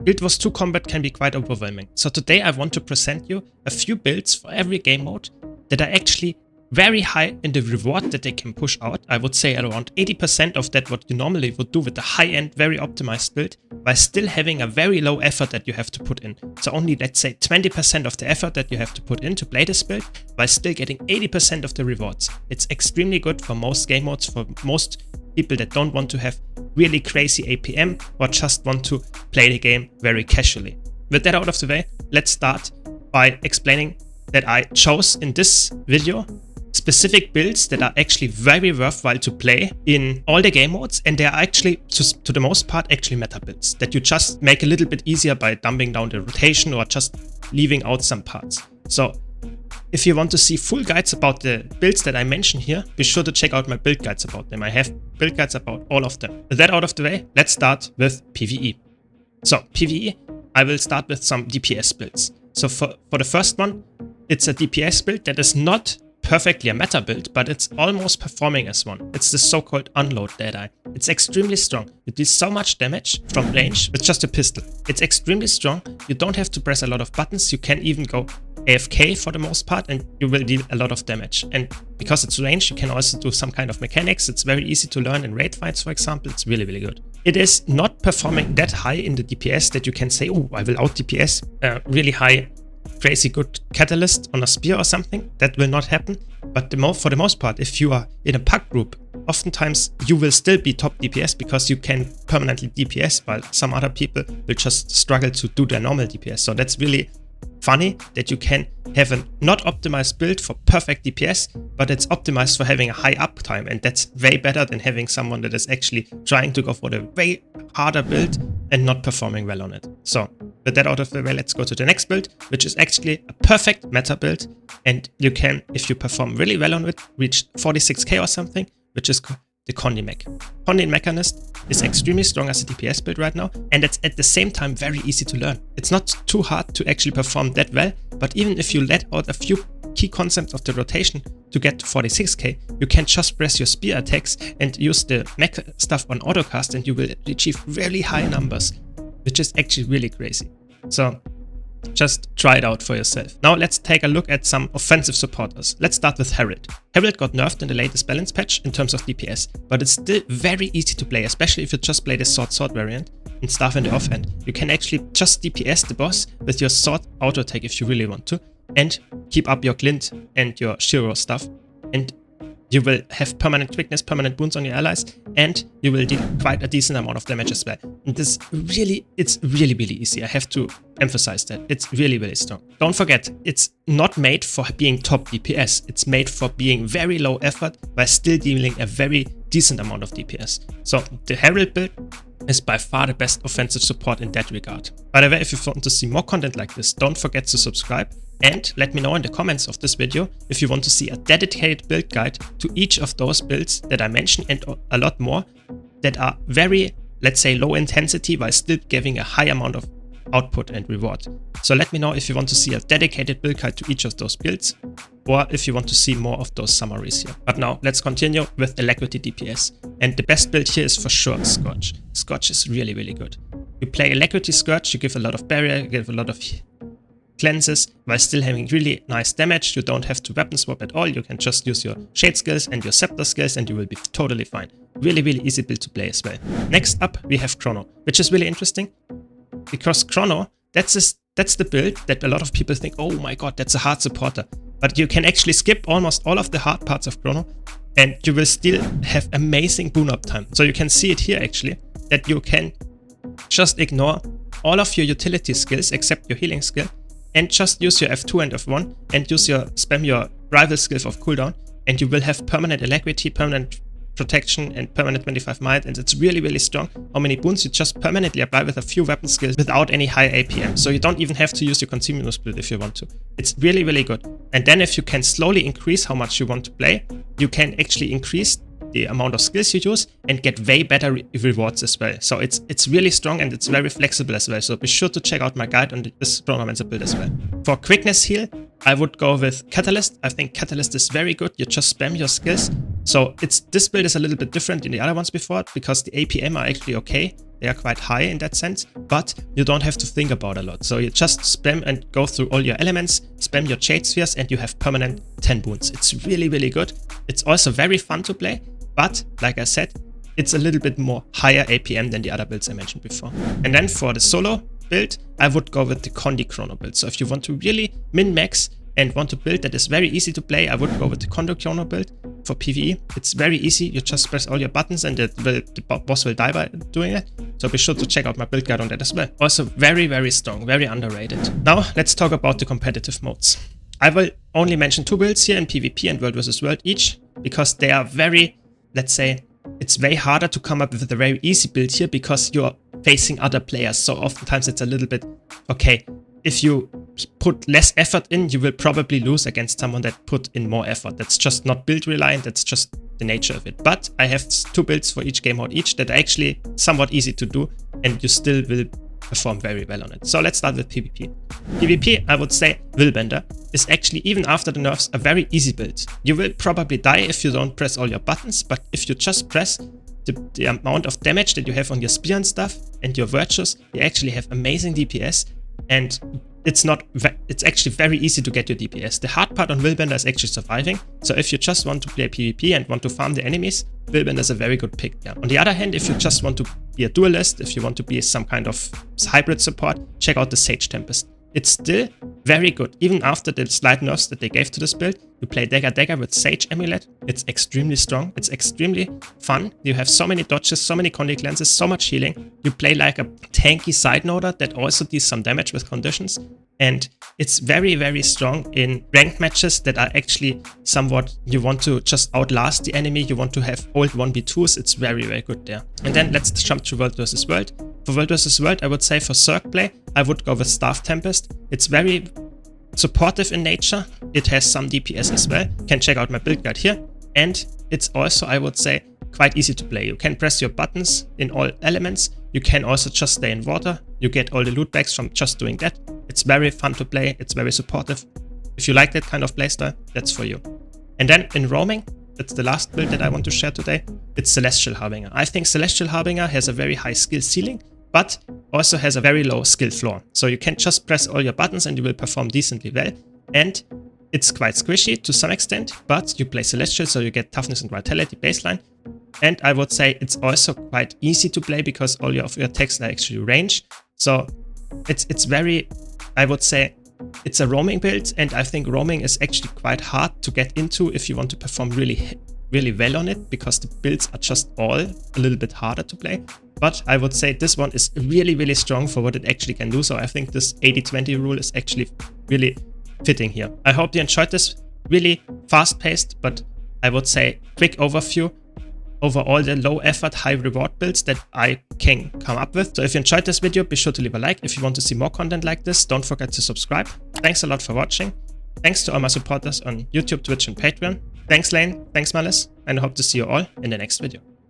Guild Wars 2 combat can be quite overwhelming. So today I want to present you a few builds for every game mode that are actually very high in the reward that they can push out. I would say around 80% of that what you normally would do with a high-end, very optimized build, while still having a very low effort that you have to put in. So only, let's say, 20% of the effort that you have to put in to play this build, while still getting 80% of the rewards. It's extremely good for most game modes, for most people that don't want to have really crazy APM or just want to play the game very casually. With that out of the way, let's start by explaining that I chose in this video specific builds that are actually very worthwhile to play in all the game modes, and they are actually, to the most part, actually meta builds that you just make a little bit easier by dumbing down the rotation or just leaving out some parts. So if you want to see full guides about the builds that I mention here, be sure to check out my build guides about them. I have build guides about all of them. With that out of the way, let's start with PvE. So PvE, I will start with some DPS builds. So for the first one, it's a DPS build that is not perfectly a meta build, but it's almost performing as one. It's the so-called unload Deadeye. It's extremely strong. It deals so much damage from range with just a pistol. It's extremely strong. You don't have to press a lot of buttons. You can even go AFK for the most part, and you will deal a lot of damage. And because it's ranged, you can also do some kind of mechanics. It's very easy to learn in raid fights, for example. It's really, really good. It is not performing that high in the DPS that you can say, oh, I will out DPS really high, crazy good catalyst on a spear or something. That will not happen. But for the most part, if you are in a pack group, oftentimes you will still be top DPS because you can permanently DPS, while some other people will just struggle to do their normal DPS. So that's really funny that you can have a not optimized build for perfect DPS, but it's optimized for having a high uptime, and that's way better than having someone that is actually trying to go for the way harder build and not performing well on it. So with that out of the way, let's go to the next build, which is actually a perfect meta build, and you can, if you perform really well on it, reach 46k or something, which is the Condi Mech. Condi Mechanist is extremely strong as a DPS build right now, and it's at the same time very easy to learn. It's not too hard to actually perform that well, but even if you let out a few key concepts of the rotation to get to 46k, you can just press your spear attacks and use the mech stuff on autocast, and you will achieve really high numbers, which is actually really crazy. So just try it out for yourself. Now let's take a look at some offensive supporters. Let's start with Herald. Herald got nerfed in the latest balance patch in terms of DPS, but it's still very easy to play, especially if you just play the sword variant and stuff in the offhand. You can actually just DPS the boss with your sword auto attack if you really want to, and keep up your glint and your Shiro stuff, and you will have permanent quickness, permanent wounds on your allies, and you will deal quite a decent amount of damage as well. And it's really, really easy. I have to emphasize that. It's really, really strong. Don't forget, it's not made for being top DPS. It's made for being very low effort while still dealing a very decent amount of DPS. So the Herald build is by far the best offensive support in that regard. By the way, if you want to see more content like this, don't forget to subscribe. And let me know in the comments of this video if you want to see a dedicated build guide to each of those builds that I mentioned, and a lot more that are very, let's say, low intensity while still giving a high amount of output and reward. So let me know if you want to see a dedicated build guide to each of those builds, or if you want to see more of those summaries here. But now let's continue with Alacrity DPS. And the best build here is for sure Scorch. Scorch is really, really good. You play Alacrity Scourge, you give a lot of barrier, you give a lot of cleanses while still having really nice damage. You don't have to weapon swap at all. You can just use your shade skills and your scepter skills and you will be totally fine. Really, really easy build to play as well. Next up, we have Chrono, which is really interesting because Chrono, that's the build that a lot of people think, oh my god, that's a hard supporter. But you can actually skip almost all of the hard parts of Chrono and you will still have amazing boon uptime. So you can see it here actually, that you can just ignore all of your utility skills except your healing skill, and just use your F2 and F1 and spam your rival skill of cooldown, and you will have permanent alacrity, permanent protection, and permanent 25 might, and it's really, really strong how many boons you just permanently apply with a few weapon skills without any high APM. So you don't even have to use your continuous build if you want to. It's really, really good. And then if you can slowly increase how much you want to play, you can actually increase the amount of skills you use and get way better rewards as well. So it's really strong and it's very flexible as well. So be sure to check out my guide on this Chronomancer build as well. For quickness heal, I would go with Catalyst. I think Catalyst is very good. You just spam your skills So this build is a little bit different than the other ones before because the APM are actually okay. They are quite high in that sense, but you don't have to think about a lot. So you just spam and go through all your elements, spam your Jade Spheres, and you have permanent 10 boons. It's really, really good. It's also very fun to play, but like I said, it's a little bit more higher APM than the other builds I mentioned before. And then for the solo build, I would go with the Condi Chrono build. So if you want to really min-max and want to build that is very easy to play, I would go with the Condi Chrono build for PvE. It's very easy. You just press all your buttons and the boss will die by doing it. So be sure to check out my build guide on that as well. Also very, very strong, very underrated. Now let's talk about the competitive modes. I will only mention 2 builds here in PvP and World vs. World each because they are very, let's say, it's way harder to come up with a very easy build here because you're facing other players. So oftentimes it's a little bit, okay, if you put less effort in, you will probably lose against someone that put in more effort. That's just not build reliant, that's just the nature of it. But I have 2 builds for each game mode each that are actually somewhat easy to do and you still will perform very well on it. So let's start with PvP. PvP, I would say, Willbender is actually, even after the nerfs, a very easy build. You will probably die if you don't press all your buttons, but if you just press the amount of damage that you have on your spear and stuff and your virtues, you actually have amazing DPS, and it's actually very easy to get your DPS. The hard part on Willbender is actually surviving. So if you just want to play PvP and want to farm the enemies, Willbender is a very good pick. Yeah. On the other hand, if you just want to be a duelist, if you want to be some kind of hybrid support, check out the Sage Tempest. It's still very good. Even after the slight nerfs that they gave to this build, you play Dagger with Sage Amulet. It's extremely strong. It's extremely fun. You have so many dodges, so many Condi cleanses, so much healing. You play like a tanky side noder that also deals some damage with conditions. And it's very, very strong in ranked matches that are actually somewhat, you want to just outlast the enemy, you want to have old 1v2s, it's very, very good there. And then let's jump to World vs. World. For World vs. World, I would say for Zerg play, I would go with Staff Tempest. It's very supportive in nature. It has some DPS as well. You can check out my build guide here. And it's also, I would say, quite easy to play. You can press your buttons in all elements. You can also just stay in water. You get all the loot bags from just doing that. It's very fun to play. It's very supportive. If you like that kind of playstyle, that's for you. And then in roaming, that's the last build that I want to share today. It's Celestial Harbinger. I think Celestial Harbinger has a very high skill ceiling, but also has a very low skill floor. So you can just press all your buttons and you will perform decently well. And it's quite squishy to some extent, but you play Celestial, so you get toughness and vitality baseline. And I would say it's also quite easy to play because all of your attacks are actually range. So it's very, I would say, it's a roaming build, and I think roaming is actually quite hard to get into if you want to perform really, really well on it, because the builds are just all a little bit harder to play. But I would say this one is really, really strong for what it actually can do. So I think this 80-20 rule is actually really fitting here. I hope you enjoyed this really fast-paced, but I would say quick overview over all the low effort, high reward builds that I can come up with. So if you enjoyed this video, be sure to leave a like. If you want to see more content like this, don't forget to subscribe. Thanks a lot for watching. Thanks to all my supporters on YouTube, Twitch and Patreon. Thanks Lane, thanks Malice, and I hope to see you all in the next video.